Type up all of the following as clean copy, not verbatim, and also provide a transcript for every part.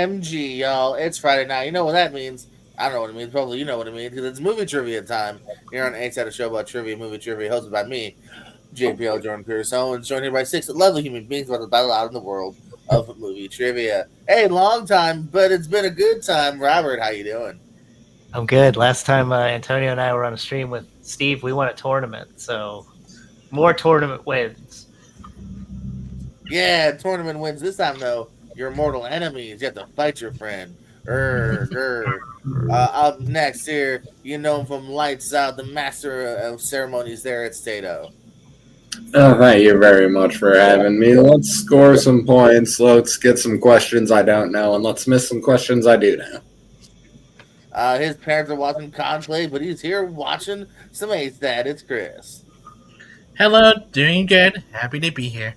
OMG, y'all. It's Friday night. You know what that means. I don't know what it means. Probably you know what it means because it's movie trivia time here on Ain't That a Show about trivia, movie trivia, hosted by me, JPL Jordan Pierce Owens, joined here by six lovely human beings about to battle out in the world of movie trivia. Hey, long time, but it's been a good time. Robert, how you doing? I'm good. Last time Antonio and I were on a stream with Steve, we won a tournament. So more tournament wins. Yeah, tournament wins this time though. Your mortal enemies. You have to fight your friend. Grr. Up next here, you know him from Lights Out, the master of ceremonies there at Stato. Oh, thank you very much for having me. Let's score some points. Let's get some questions I don't know, and let's miss some questions I do know. His parents are watching Conclave, but he's here watching some Ace Dad. It's Chris. Hello, doing good. Happy to be here.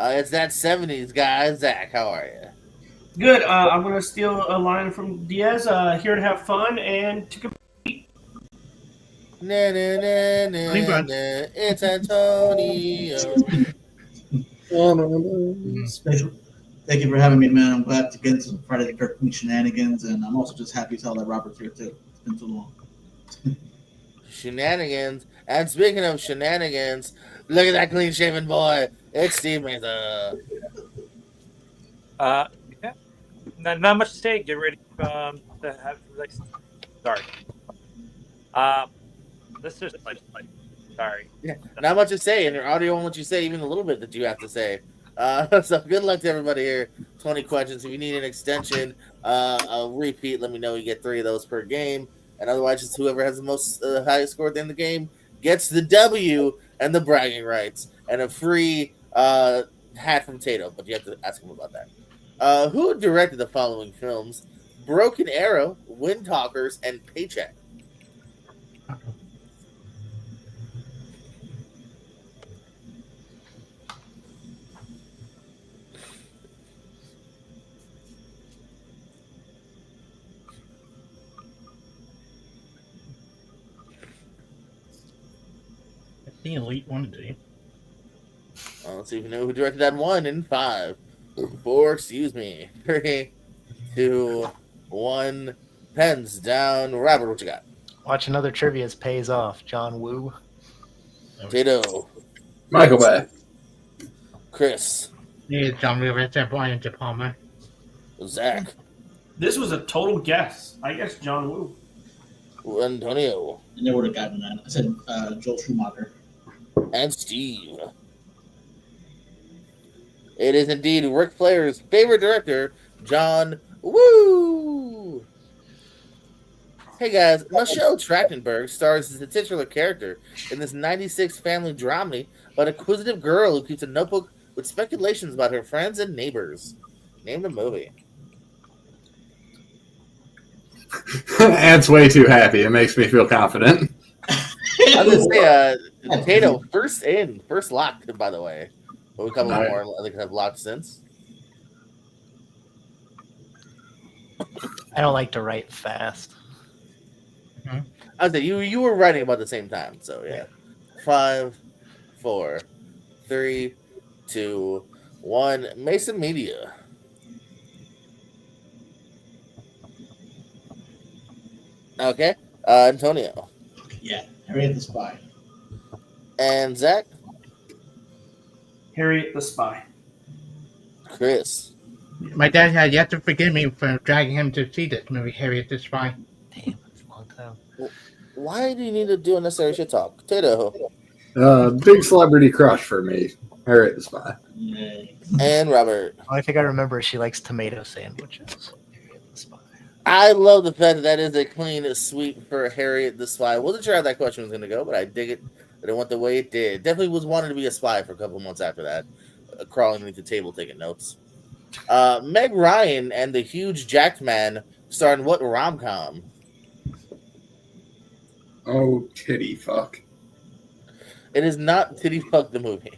It's that 70s guy, Zach. How are you? Good. I'm going to steal a line from Diaz. Here to have fun and to compete. Na, na, na, na, na. It's Antonio. Special. Thank you for having me, man. I'm glad to get into some Friday the 13th shenanigans, and I'm also just happy to tell that Robert's here too. It's been too long. Shenanigans. And speaking of shenanigans, look at that clean shaven boy. It's Steve Mesa. Yeah. Not much to say. Get ready to have like. Sorry. This is like. Sorry. Yeah, not much to say, and your audio won't let you say even a little bit that you have to say. So good luck to everybody here. 20 questions. If you need an extension, a repeat, let me know. You get 3 of those per game. And otherwise, just whoever has the most highest score at the end of the game gets the W and the bragging rights and a free hat from Tato. But you have to ask him about that. Who directed the following films? Broken Arrow, Wind Talkers, and Paycheck. I think Elite wanted to. Let's see if you know who directed that one in 5, 4, excuse me, 3, 2, 1. Pens down. Robert, what you got? Watch another trivia's pays off. John Woo. Tato. Michael Bay. Chris. Yeah, John Rivers and Brian De Palma. Zach. This was a total guess. I guess John Woo. Antonio. I never would have gotten that. I said Joel Schumacher. And Steve. It is indeed Ric Flair's favorite director, John Woo. Hey guys, Michelle Trachtenberg stars as the titular character in this 96 family dramedy about a inquisitive girl who keeps a notebook with speculations about her friends and neighbors. Name the movie. Ant's way too happy. It makes me feel confident. I was gonna say, Tato, first locked, by the way. But we couple more, I think have locked since. I don't like to write fast. I was say you were writing about the same time, so yeah. 5, 4, 3, 2, 1. Mason Media. Okay. Antonio. Yeah, Harriet the Spy. And Zach. Harriet the Spy. Chris. My dad had yet to forgive me for dragging him to see this movie, Harriet the Spy. Damn, that's a long time. Why do you need to do unnecessary shit talk? Tato. Big celebrity crush for me. Harriet the Spy. Yay. And Robert. I think I remember she likes tomato sandwiches. Harriet the Spy. I love the fact that that is a clean sweep for Harriet the Spy. Wasn't sure how that question was going to go, but I dig it that it went the way it did. Definitely was wanted to be a spy for a couple months after that, crawling beneath the table taking notes. Meg Ryan and the Huge Jacked Man star in what rom-com? Oh, titty fuck. It is not Titty Fuck the movie.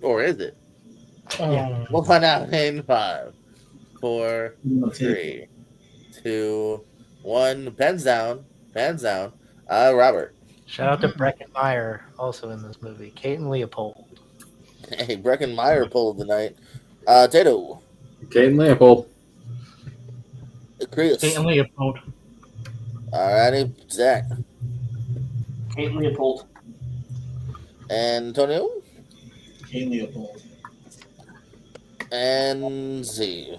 Or is it? Oh. We'll find out in 5, 4, 3, 2, 1. Pens down. Robert. Shout out to Breckin Meyer, also in this movie. Kate and Leopold. Hey, Breckin Meyer pulled tonight. Tato. Caden Leopold. Chris. Kate and Leopold. Alrighty, Zach. Kate Leopold. Antonio. Kane Leopold. And Z.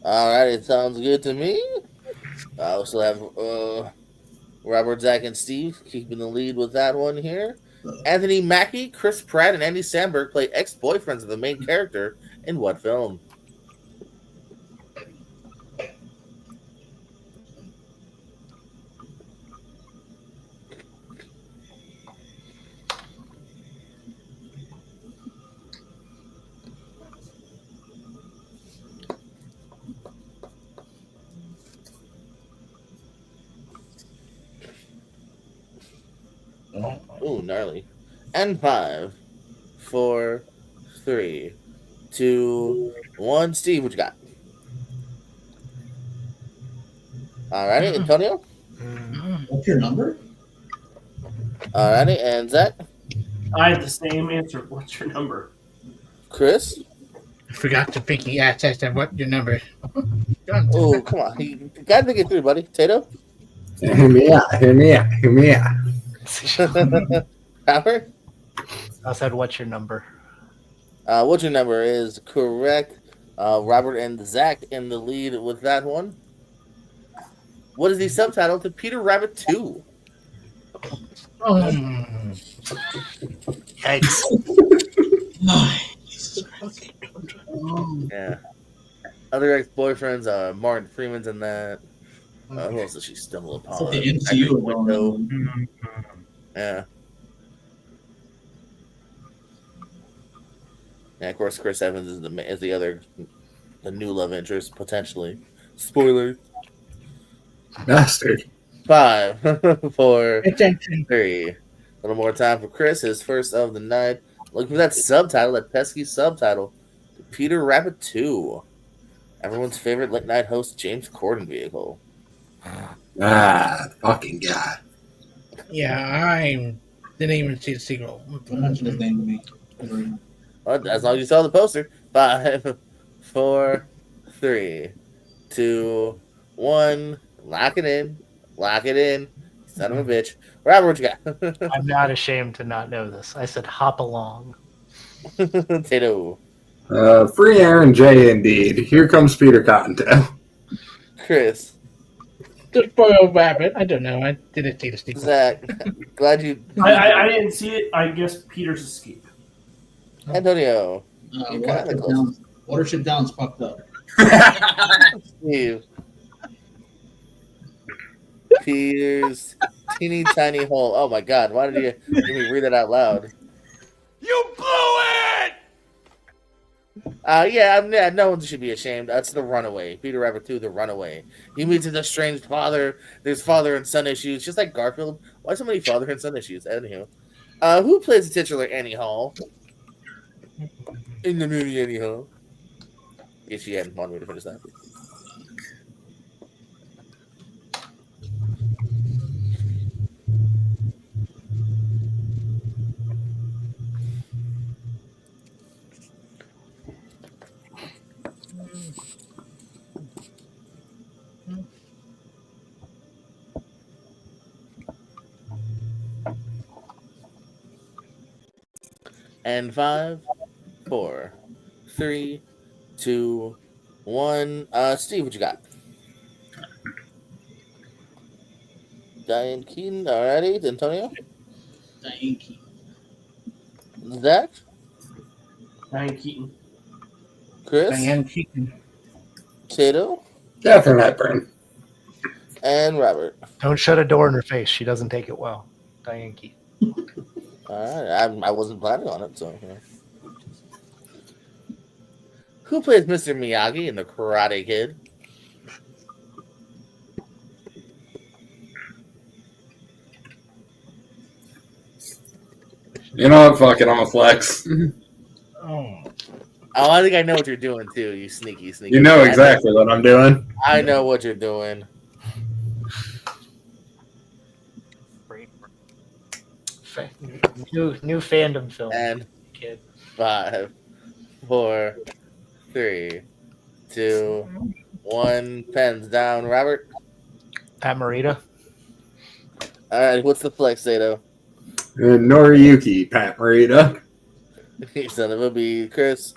Alrighty, sounds good to me. I also have Robert, Zach, and Steve keeping the lead with that one here. Anthony Mackie, Chris Pratt, and Andy Samberg play ex-boyfriends of the main character in what film? Ooh, gnarly. And 5, 4, 3, 2, 1. Steve, what you got? Alrighty, Antonio. What's your number? Alrighty, and Zach. I have the same answer. What's your number? Chris. I forgot to pick the ass and what your number is. Done. Oh, come on. You gotta think it through, buddy. Tato. Hear me out. Howard. I said, what's your number? What's your number is correct. Robert and Zach in the lead with that one. What is the subtitle to Peter Rabbit 2? Yikes. Yeah. Other ex-boyfriends, Martin Freeman's in that. Who else did she stumble upon? It's like the MCU of Window. Yeah. And of course, Chris Evans is the new love interest potentially. Spoiler. Bastard. 5, 4, Attention. 3. A little more time for Chris, his first of the night. Look for that subtitle, that pesky subtitle. Peter Rabbit 2. Everyone's favorite late night host, James Corden vehicle. Fucking guy. Yeah, I didn't even see the sequel. Don't mention his name to me. Well, as long as you saw the poster. 5, 4, 3, 2, 1. Lock it in. Son of a bitch. Robert, what you got? I'm not ashamed to not know this. I said hop along. Tato. Free Aaron J. Indeed. Here comes Peter Cottontail. Chris. The spoiled rabbit. I don't know. I didn't see the sequel. Zach. Glad you. I didn't see it. I guess Peter's Escape. Antonio. You're kinda close. Watership Down's fucked up. Steve. Peter's teeny tiny hole. Oh my god, why did you let me read it out loud? You blew it! Yeah, no one should be ashamed. That's The Runaway. Peter Rabbit 2, The Runaway. He meets his estranged father. There's father and son issues, just like Garfield. Why so many father and son issues? Anywho. Who plays the titular Annie Hall? In the movie Annie Hall. Yes, she hadn't wanted me to finish that. And 5, 4, 3, 2, 1. Steve, what you got? Diane Keaton, alrighty. Antonio? Diane Keaton. Zach? Diane Keaton. Chris? Diane Keaton. Tato? Catherine Hepburn. And Robert. Don't shut a door in her face. She doesn't take it well. Diane Keaton. Alright, I wasn't planning on it, so. Yeah. Who plays Mr. Miyagi in The Karate Kid? You know what? Fucking all flex. Oh. Oh, I think I know what you're doing too. You sneaky. You know exactly what I'm doing. I know what you're doing. New fandom film. And Kid. 5, 4, 3, 2, 1. Pens down, Robert. Pat Morita. All right, what's the flex, Sato? Noriyuki, Pat Morita. You son of a bee, Chris.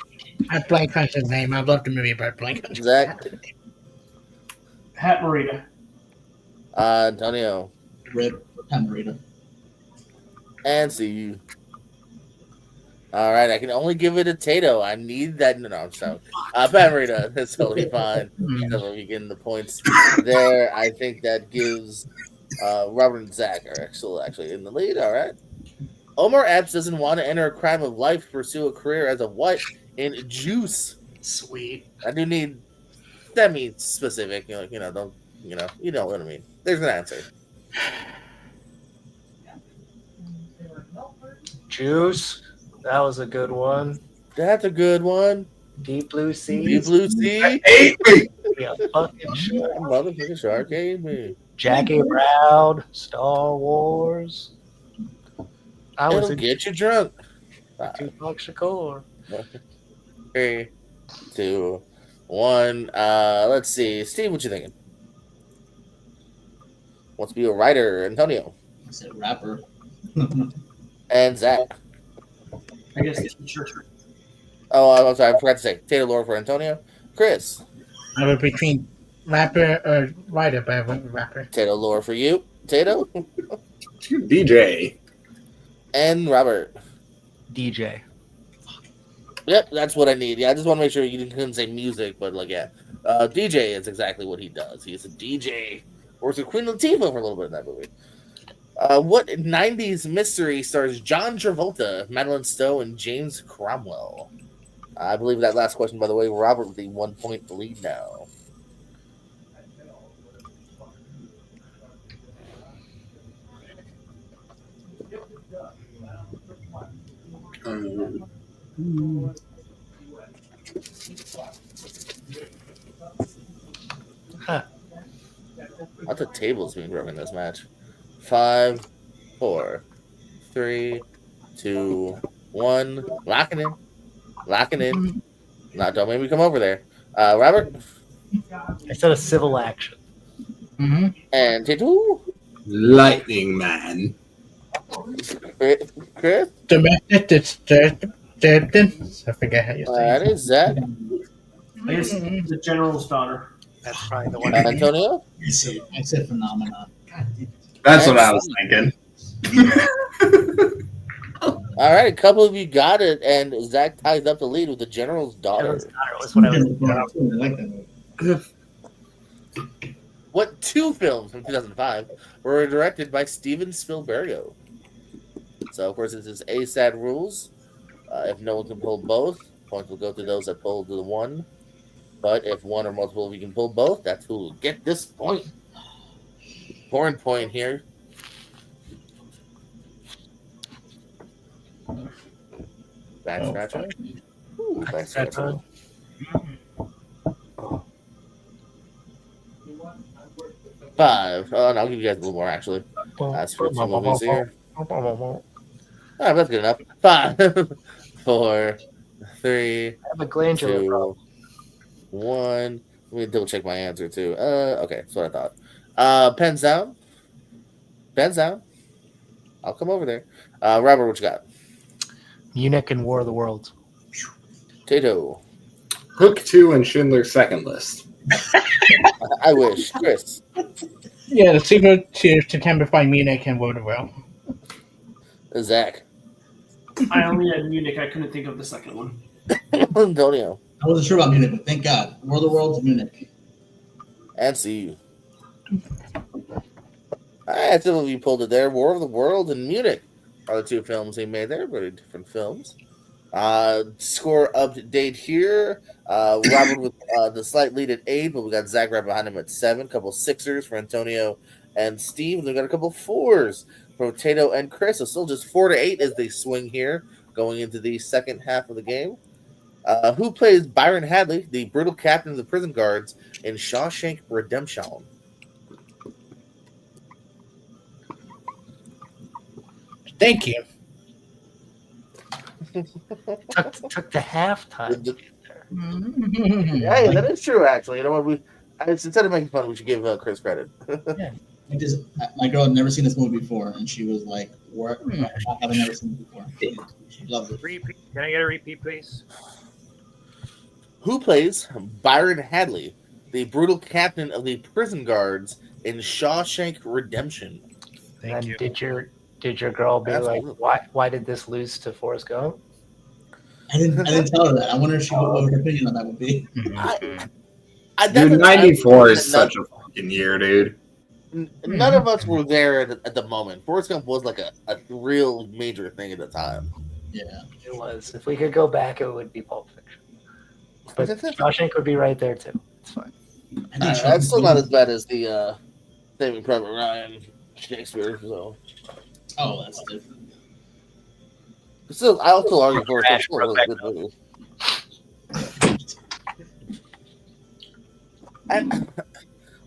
I blank on his name. I love the movie, but I blank on his Zach. name. Pat Morita. Antonio. Rip Tamarita. And see you. All right, I can only give it a Tato. I need that. No, I'm sorry. Pat Morita. That's totally fine. So we getting the points there. I think that gives Robert and Zach are actually in the lead. All right. Omar Epps doesn't want to enter a crime of life to pursue a career as a what in Juice. Sweet. I do need semi-specific. Don't you know what I mean. There's an answer. Juice. That was a good one. That's a good one. Deep Blue Sea. Deep Blue Sea. Yeah, fucking sure. Motherfucking shark ate me. Jackie Brown. Star Wars. I was It'll in get you drunk. Tupac Shakur. 3, 2, 1. Let's see. Steve, what you thinking? Wants to be a writer, Antonio. I said rapper. And Zach. I guess teacher. Oh, I'm sorry. I forgot to say. Taylor Lord for Antonio. Chris. I was between rapper or writer, but I went with rapper. Taylor Lord for you. Tato. DJ. And Robert. DJ. Yep, that's what I need. Yeah, I just want to make sure you didn't say music, but DJ is exactly what he does. He's a DJ. Works with Queen Latifah for a little bit in that movie. What 90s mystery stars John Travolta, Madeline Stowe, and James Cromwell? I believe that last question, by the way, Robert with the 1 point lead now. Lots of tables being broken in this match. 5, 4, 3, 2, 1. Locking in. No, don't make me come over there. Robert. I said a civil action. Mm-hmm. And Tattoo. Lightning Man. Chris. Domestic disturbance. I forget how you say That it. is Zach. I guess the general's daughter. That's probably the one. Antonio. I said phenomenon. God damn it. That's what I was thinking. All right, a couple of you got it, and Zach ties up the lead with the general's daughter. Was what I was. I like that movie. What 2 films from 2005 were directed by Steven Spielberg? So, of course, this is ASAD rules. If no one can pull both, points will go to those that pulled the one. But if one or multiple of you can pull both, that's who will get this point. Important point here. Back scratcher. Ooh, back scratcher. 5. Oh, and I'll give you guys a little more, actually. That's for some movies here. All right, that's good enough. 5, 4, 3, I have a glandular 2, problem. 1. Let me double check my answer, too. Okay, that's what I thought. Pens down. Pens down. I'll come over there. Robert, what you got? Munich and War of the Worlds. Tato. Hook 2 and Schindler's Second List. I wish. Chris. Yeah, the sequel to September by Munich and World of World. Zach. I only had Munich. I couldn't think of the second one. Antonio. I wasn't sure about Munich, but thank God. World of Worlds, Munich. And see you. All right, some of you pulled it there. War of the World and Munich are the 2 films he made there. Very different films. Score update here. Robert with the slight lead at 8, but we got Zach right behind him at 7. Couple 6ers for Antonio and Steve. And we got a couple 4s for Tato and Chris. So still just 4-8 as they swing here going into the second half of the game. Who plays Byron Hadley, the brutal captain of the prison guards in Shawshank Redemption? Thank you. Took the halftime. Yeah, that is true. Actually, you know what? Instead of making fun, we should give Chris credit. My girl had never seen this movie before, and she was like, "What? I haven't never seen it before." She loves it. Repeat. Can I get a repeat, please? Who plays Byron Hadley, the brutal captain of the prison guards in Shawshank Redemption? Thank you. Did your girl be Absolutely. like, why did this lose to Forrest Gump? I didn't tell her that. I wonder what her opinion on that would be. Dude, 94 is such a fucking year, dude. None of us were there at the moment. Forrest Gump was like a real major thing at the time. Yeah. It was. If we could go back, it would be Pulp Fiction. But Shawshank would be right there too. It's fine. That's still not as bad as the Saving Private Ryan Shakespeare. So, That's different. still, I'll still argue Forrest Gump. Still a really good movie.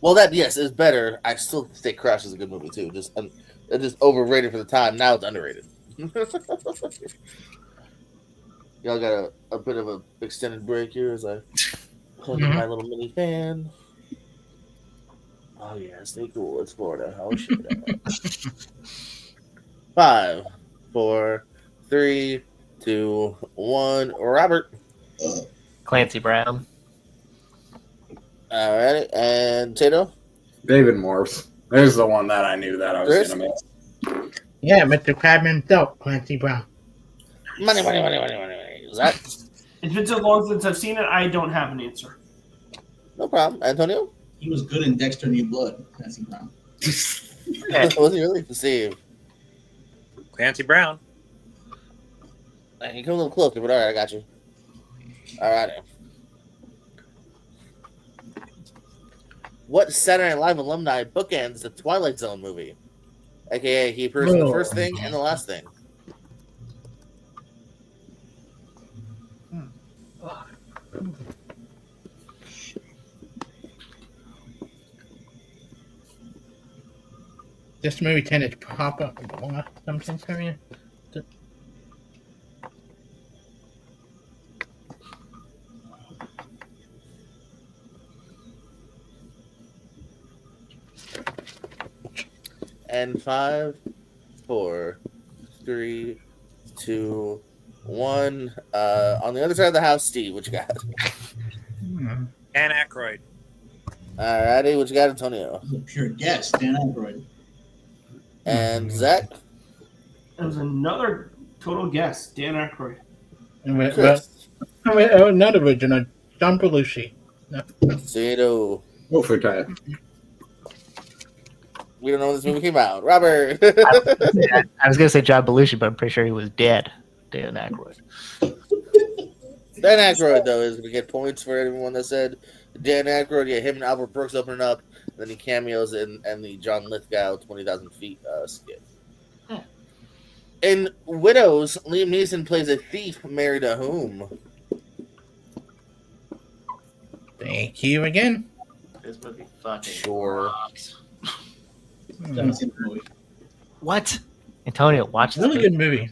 Well, that yes is better. I still think Crash is a good movie too. It's just overrated for the time. Now it's underrated. Y'all got a bit of a extended break here as I plug in my little mini fan. Oh yeah, stay cool. It's Florida. Oh shit. 5, 4, 3, 2, 1. Robert. Clancy Brown. All right, and Tato. David Morse. There's the one that I knew that I was going to miss. Yeah, Mr. Crabman himself, Clancy Brown. Money. Is that It's been so long since I've seen it, I don't have an answer. no problem, Antonio? He was good in Dexter New Blood. Clancy Brown. Was he really deceived? Clancy Brown. You come a little closer, but all right, I got you. All right. What Saturday Night Live alumni bookends the Twilight Zone movie? AKA, he appears in the first thing and the last thing. This movie tended to pop up a lot sometimes for me. And 5, 4, 3, 2, 1. On the other side of the house, Steve, what you got? Dan Aykroyd. Alrighty, what you got, Antonio? That was a pure guess. Dan Aykroyd. And Zach? It was another total guess. Dan Aykroyd. Chris? Not original. John Belushi. Zito. Go for time. We don't know when this movie came out. Robert. I was gonna say John Belushi, but I'm pretty sure he was dead. Dan Aykroyd. Dan Aykroyd, though, is going to get points for everyone that said Dan Aykroyd. Yeah, him and Albert Brooks opening up. Then he cameos in the John Lithgow 20,000 Feet skit. In Widows, Liam Neeson plays a thief married to whom? Thank you again. This movie fucking Sure. rocks. Haven't seen the movie. What? Antonio, watch this Really movie. good movie.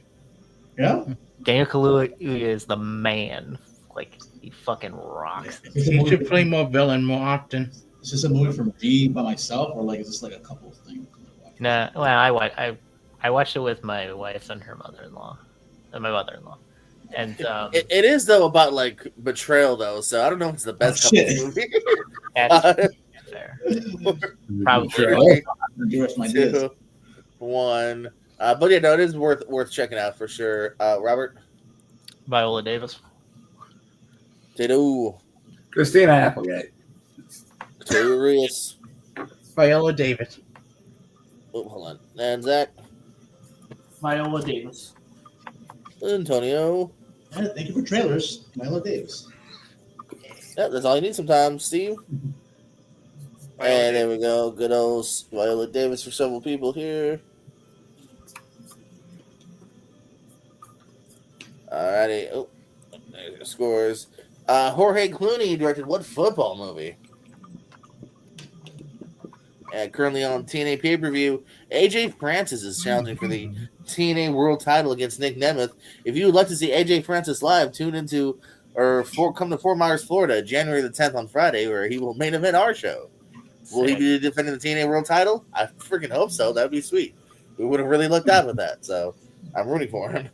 Yeah. Daniel Kaluuya is the man. Like, he fucking rocks. He should play more villain more often. Is this a movie for me by myself, or like is this like a couple of things? Nah, well, I watched it with my wife and her mother-in-law, and my mother-in-law, and It is, though, about, like, betrayal, though, so I don't know if it's the best couple shit. movie. that's fair. Probably. Three, The rest of my ideas. 2, 1. But yeah, no, it is worth checking out for sure. Robert? Viola Davis. Tato. Christina Applegate. Tato Reus. Viola Davis. Oh, hold on. And Zach. Viola Davis. Antonio. Yeah, thank you for trailers, Milo Davis. Yeah, that's all you need sometimes, Steve. And there we go. Good old Viola Davis for several people here. Alrighty. Oh, scores. Jorge Clooney directed what football movie? Currently on TNA pay-per-view, AJ Francis is challenging for the TNA World Title against Nick Nemeth. If you would like to see AJ Francis live, tune into come to Fort Myers, Florida, January the 10th on Friday, where he will main event our show. Will he be defending the TNA World Title? I freaking hope so. That'd be sweet. We would have really looked out with that. So I'm rooting for him.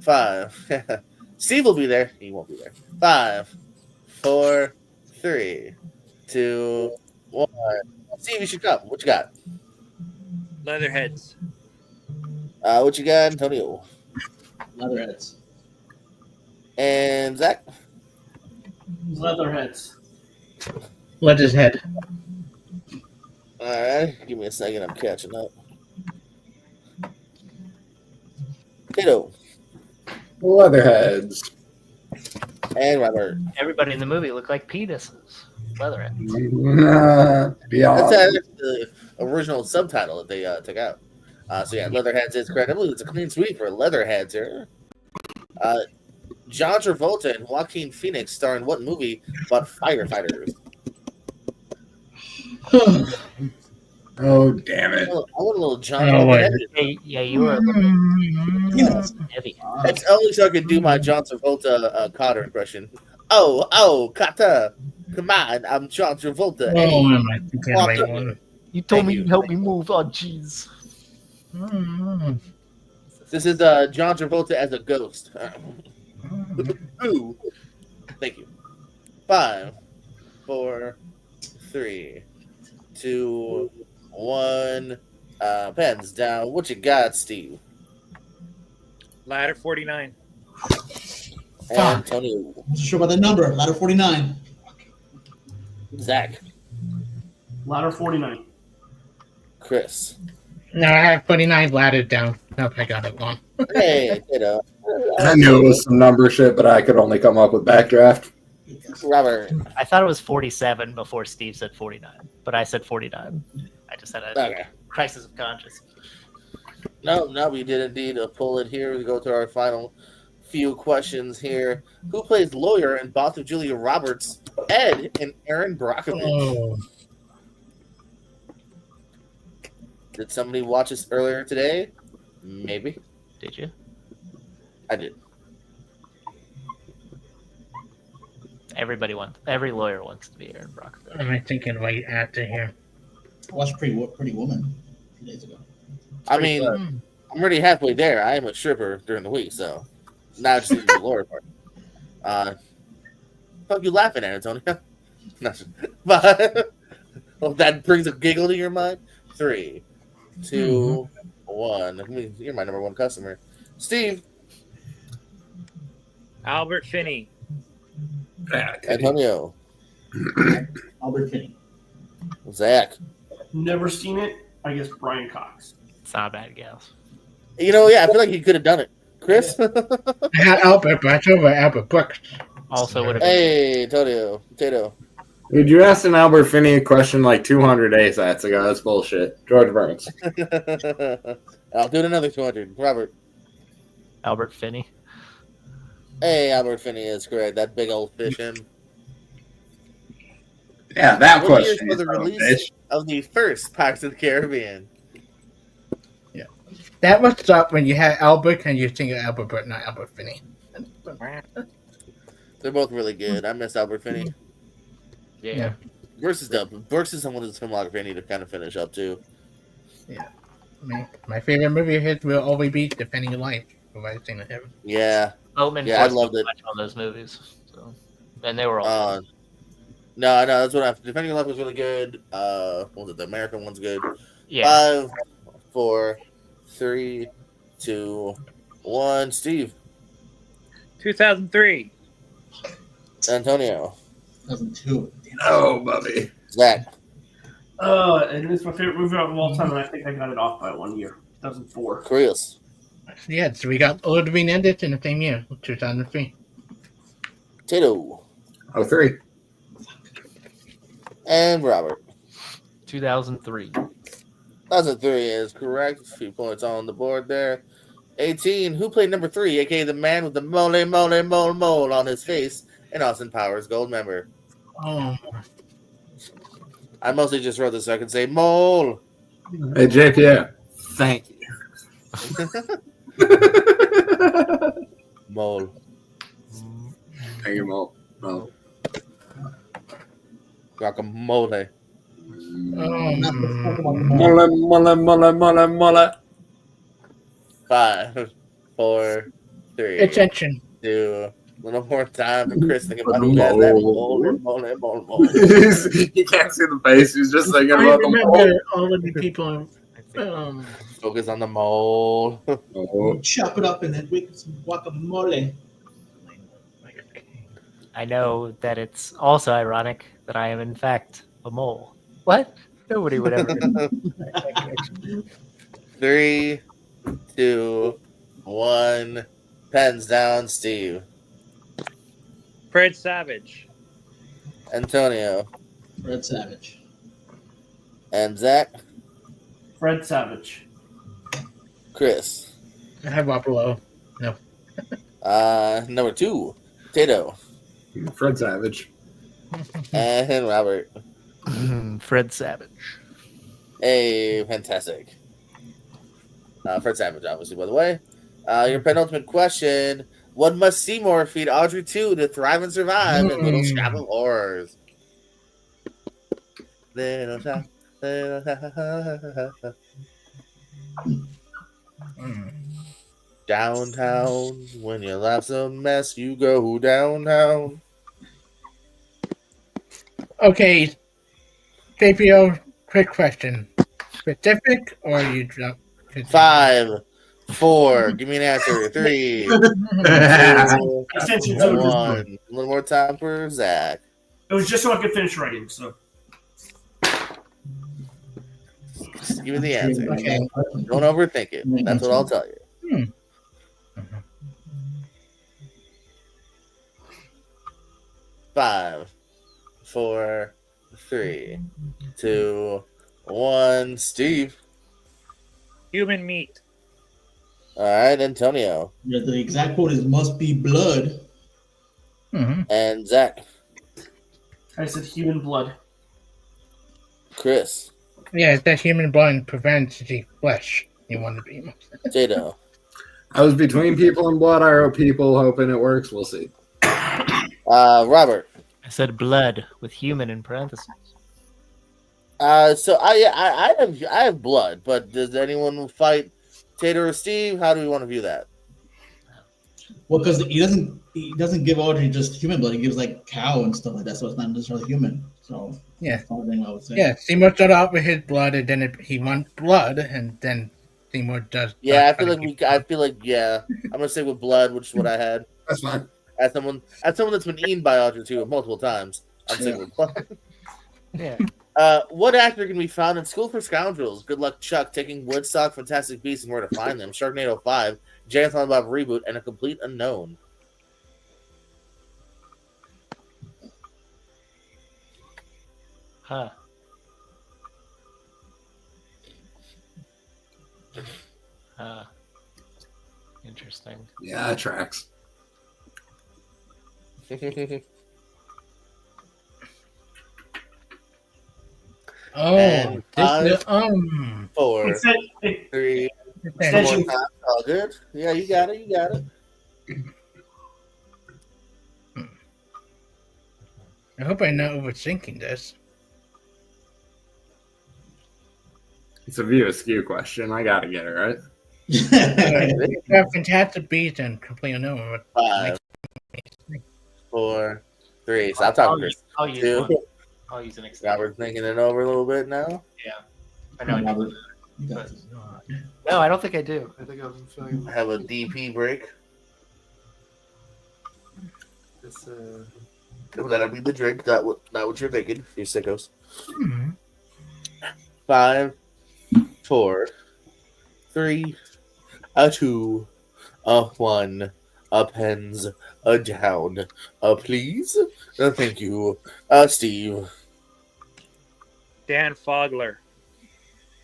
5. Steve will be there. He won't be there. 5, 4, 3, 2, 1. Steve, you should come. What you got? Leatherheads. What you got, Antonio? Leatherheads. And Zach? Leatherheads. Let his head. All right. Give me a second. I'm catching up. Tito. Leatherheads. And Robert. Everybody in the movie looked like penises. Leatherhead. Beyond. That's the original subtitle that they took out. So yeah, Leatherheads is correct. I believe it's a clean sweep for Leatherheads here. John Travolta and Joaquin Phoenix star in what movie about firefighters? Oh, damn it. I want a little John Oh, Travolta. wait. Yeah, you were heavy. That's only so I can do my John Travolta Cotter impression. Oh, Kata. Come on, I'm John Travolta. Oh, am I thinking of the right one? You told Thank me you. you'd help me move. Oh, jeez. This is John Travolta as a ghost. Ooh. Thank you. 5, 4, 3, 2, 1. Pens down. What you got, Steve? Ladder 49. And Tony. I'm sure about that number. Ladder 49. Zach. Ladder 49. Chris. No, I have 49 laddered down. Nope, I got it wrong. Hey, Tito. I knew it was some number shit, but I could only come up with backdraft. Robert. I thought it was 47 before Steve said 49, but I said 49. I just had a Okay. crisis of conscience. No, we did indeed pull it here. We go to our final few questions here. Who plays lawyer in both of Julia Roberts, Ed, and Aaron Brockovich? Oh, Did somebody watch this earlier today? Maybe. Did you? I did. Every lawyer wants to be Aaron Brockovich. am I thinking right after here? I watched Pretty Woman a few days ago. I mean, I'm already halfway there. I am a stripper during the week, so not just the lawyer part. Fuck you laughing at, Antonio? But well, that brings a giggle to your mind. 3, 2, 1. I mean, you're my number one customer. Steve. Albert Finney. Antonio. Albert Finney. Zach. Never seen it. I guess Brian Cox. It's not a bad guess. You know, yeah, I feel like he could have done it. Chris? I had Albert, but I chose Albert Brooks. Also would have been. Hey, Antonio. Potato. Dude, you asked an Albert Finney a question like 200 ASATs ago. That's bullshit. George Burns. I'll do it another 200. Robert. Albert Finney. Hey, Albert Finney is correct. That big old fish him. Yeah, that What years question. for the you son of a release bitch. of the first Pirates of the Caribbean? That was up when you had Albert and you think of Albert Brooks, not Albert Finney. They're both really good. I miss Albert Finney. Yeah. Brooks is dope. Brooks is someone whose filmography I need to kind of finish up too. My favorite movie of his will always be Defending Your Life. From what I've seen of him. Yeah. Boatman Yeah, I forced me loved to it. watch all those movies. So. And they were all. No, that's what I. Defending Your Life was really good. What was it? The American one's good. Yeah. 5, 4, 3, 2, 1. Steve. 2003. Antonio. 2002. No, Bubby. Zach. And it's my favorite movie of all time, and I think I got it off by 1 year. 2004. Chris. Yeah, so we got Lord of the Rings ended in the same year, 2003. Tato. 03. And Robert. 2003. 2003 is correct. A few points on the board there. 18. Who played number 3, aka the man with the mole on his face in Austin Powers Gold Member? Oh, I mostly just wrote this so I could say mole. Hey, JPA. Thank you. Mole. Thank you, Mo. Mo. Guacamole. Mole. 5, 4, 3, attention. 2. A little more time for Chris thinking about who has that mole. You can't see the face. He's just thinking I about the mole. remember all of the people. Focus on the mole. Oh. Chop it up and then make some guacamole. I know that it's also ironic that I am in fact a mole. What? Nobody would ever. 3, 2, 1. Pens down, Steve. Fred Savage. Antonio. Red Savage. And Zach. Fred Savage. Chris. I have Buffalo. Number 2. Tato. Fred Savage. And Robert. Fred Savage. Hey, fantastic. Fred Savage, obviously, by the way. Your penultimate question. What must Seymour feed Audrey to thrive and survive in Little Shop of Horrors? Little Shop. Downtown. When your life's a mess, you go downtown. Okay, JPO, quick question. Specific or you drop? 5, 4. Give me an answer. 3, 2, Extension two. 1. A little more time for Zach. It was just so I could finish writing. So Just give me the answer. Okay. Don't overthink it. That's what I'll tell you. 5, 4, 3, 2, 1. Steve. Human meat. All right, Antonio. Yeah, the exact quote is "must be blood." And Zach. I said human blood. Chris. Yeah, it's that human blood prevents the flesh. You want to be. Jado. I was between people and blood. I wrote people, hoping it works. We'll see. Robert. I said blood with human in parentheses. So I have blood, but does anyone fight Tater or Steve? How do we want to view that? Well, because he doesn't give Audrey just human blood. He gives like cow and stuff like that, so it's not necessarily human. So Yeah. that's the only thing I would say. Yeah, Seymour started out with his blood, and then he wants blood, and then Seymour does. Yeah, I feel like yeah. I'm gonna say with blood, which is what I had. That's fine. As someone that's been eaten by Audrey too multiple times, I'm saying with blood. Yeah. What actor can be found in School for Scoundrels? Good Luck Chuck, Taking Woodstock, Fantastic Beasts, and Where to Find Them, Sharknado 5, Jay and Silent Bob Reboot, and A Complete Unknown. Huh. Interesting. Yeah, that tracks. Oh, And this 4, Exten- 3, Extension. 4 times. All good. Yeah, you got it. You got it. I hope I'm not overthinking this. It's a view askew question. I gotta get it right. You have Fantastic Beasts and Complete Unknown. 5, 4, 3. Stop talking, Chris. I'll use 2. one. I'll use an example. Robert's thinking it over a little bit now. I know. Robert, you got this. No, I don't think I do. I think I'm feeling I have a DP break. this. That'll be the drink, not what you're thinking, you sickos. Hmm. 5, 4, 3, a 2, a 1, a pens, a down, a please, a thank you, Steve. Dan Fogler.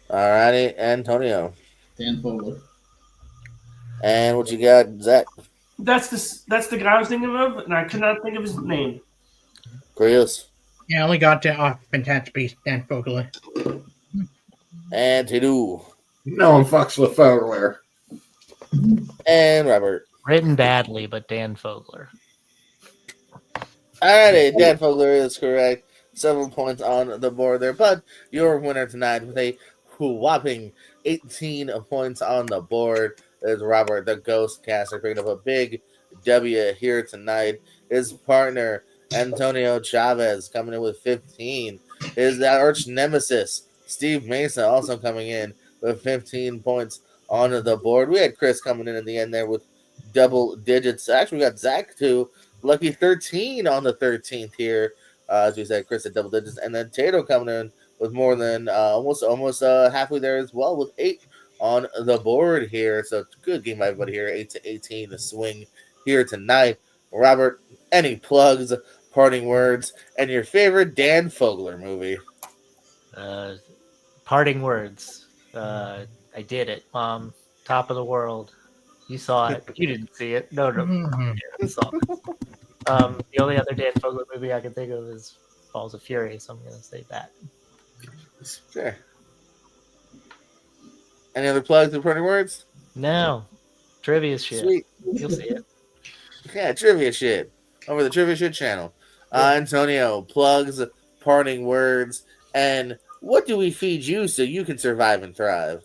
Alrighty, Antonio. Dan Fogler. And what you got, Zach? That's the guy I was thinking of, and I could not think of his name. Chris? Yeah, I only got Fantastic Beast, Dan Fogler. And Tadu? No one fucks with Fogler. And Robert? Written badly, but Dan Fogler. Alrighty, Dan Fogler is correct. 7 points on the board there, but your winner tonight with a whopping 18 points on the board is Robert the Ghost Caster, picking up a big W here tonight. His partner Antonio Chavez coming in with 15. His arch nemesis Steve Mason also coming in with 15 points on the board. We had Chris coming in the end there with double digits. Actually, we got Zach too. Lucky 13 on the 13th here. As we said, Chris at double digits. And then Tato coming in with more than almost halfway there as well with 8 on the board here. So good game by everybody here. 8-18 the swing here tonight. Robert, any plugs, parting words, and your favorite Dan Fogler movie? Parting words. I did it, Mom. Top of the world. You saw it. You didn't see it. No. You saw it. The only other Dan Fogler movie I can think of is Falls of Fury, so I'm going to say that. Sure. Any other plugs or parting words? No. Trivia shit. Sweet. You'll see it. Yeah, trivia shit. Over the Trivia Shit channel. Antonio, plugs, parting words, and what do we feed you so you can survive and thrive?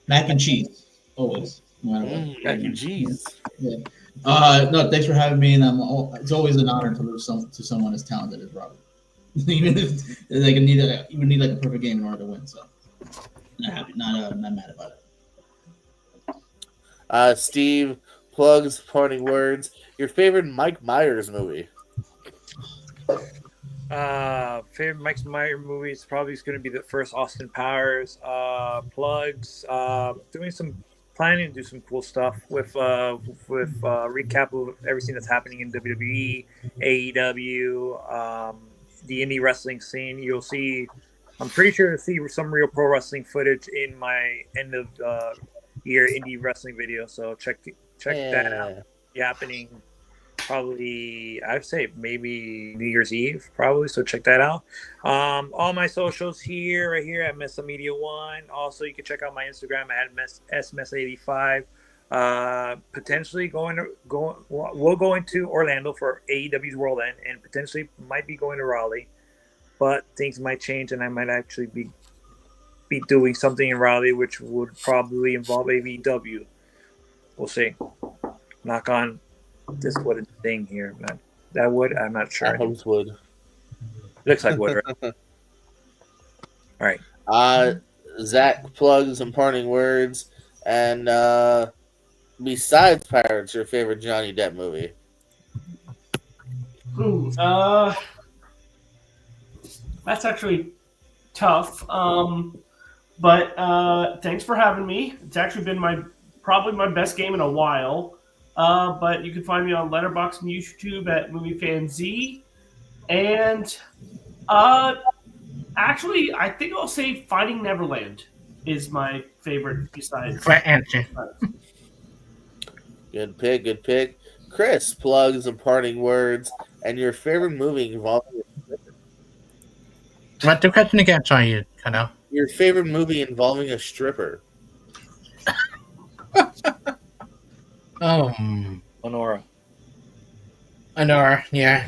Mac and cheese, always. No matter what. Mac and cheese. Yeah. No, thanks for having me, and it's always an honor to lose to someone as talented as Robert. Even if like you would need like a perfect game in order to win. So, not mad about it. Steve, plugs, parting words. Your favorite Mike Myers movie? Favorite Mike Myers movie is probably going to be the first Austin Powers. Plugs. Planning to do some cool stuff with recap of everything that's happening in WWE, AEW, the indie wrestling scene. You'll see. I'm pretty sure to see some real pro wrestling footage in my end of year indie wrestling video. So check that out. Happening probably, I'd say maybe New Year's Eve, probably. So check that out. All my socials right here at Mesa Media One. Also, you can check out my Instagram at smesa85. Potentially we'll go into Orlando for AEW's World End, and potentially might be going to Raleigh. But things might change, and I might actually be doing something in Raleigh, which would probably involve AEW. We'll see. Knock on this wood thing here, man. That wood, I'm not sure. Holmes wood. Looks like wood, right? All right. Zach, plugs and parting words, and besides Pirates, your favorite Johnny Depp movie? Ooh, that's actually tough. But thanks for having me. It's actually been probably my best game in a while. But you can find me on Letterboxd and YouTube at MovieFanZ. And actually, I think I'll say Finding Neverland is my favorite besides. Right answer. Good pick. Chris, plugs and parting words, and your favorite movie involving What the question again? Sorry, you cut out. your favorite movie involving a stripper. Oh, Honora. Honora, yeah.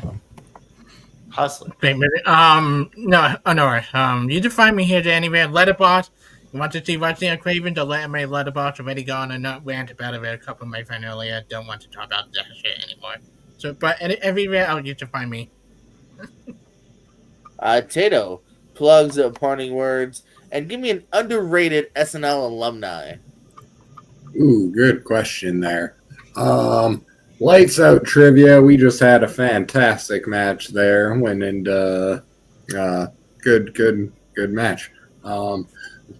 Hustler. Great movie. No, Honora. You can find me here to anywhere. Letterboxd. You want to see Wrestling on Craven? The Letterboxd already gone. I'm not rant about it. A couple of my friends earlier. Don't want to talk about that shit anymore. So, but everywhere else you can find me. Tato, plugs, parting words, and give me an underrated SNL alumni. Ooh, good question there. Lights Out Trivia. We just had a fantastic match there. Went into good match.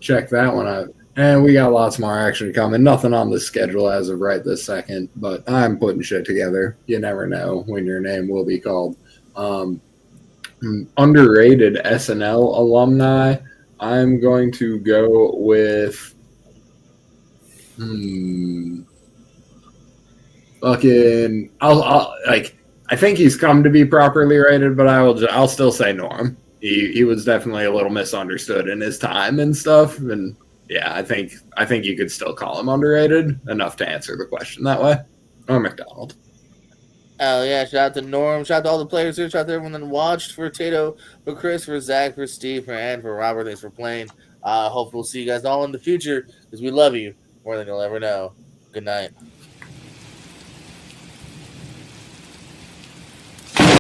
Check that one out. And we got lots more action coming. Nothing on the schedule as of right this second, but I'm putting shit together. You never know when your name will be called. Underrated SNL alumni. I'm going to go with Fucking, I'll like. I think he's come to be properly rated, but I'll still say Norm. He was definitely a little misunderstood in his time and stuff, and yeah, I think you could still call him underrated enough to answer the question that way. Or McDonald. Oh yeah, shout out to Norm, shout out to all the players here, shout out to everyone that watched, for Tato, for Chris, for Zach, for Steve, for Ann, for Robert. Thanks for playing. Hope we'll see you guys all in the future because we love you more than you'll ever know. Good night.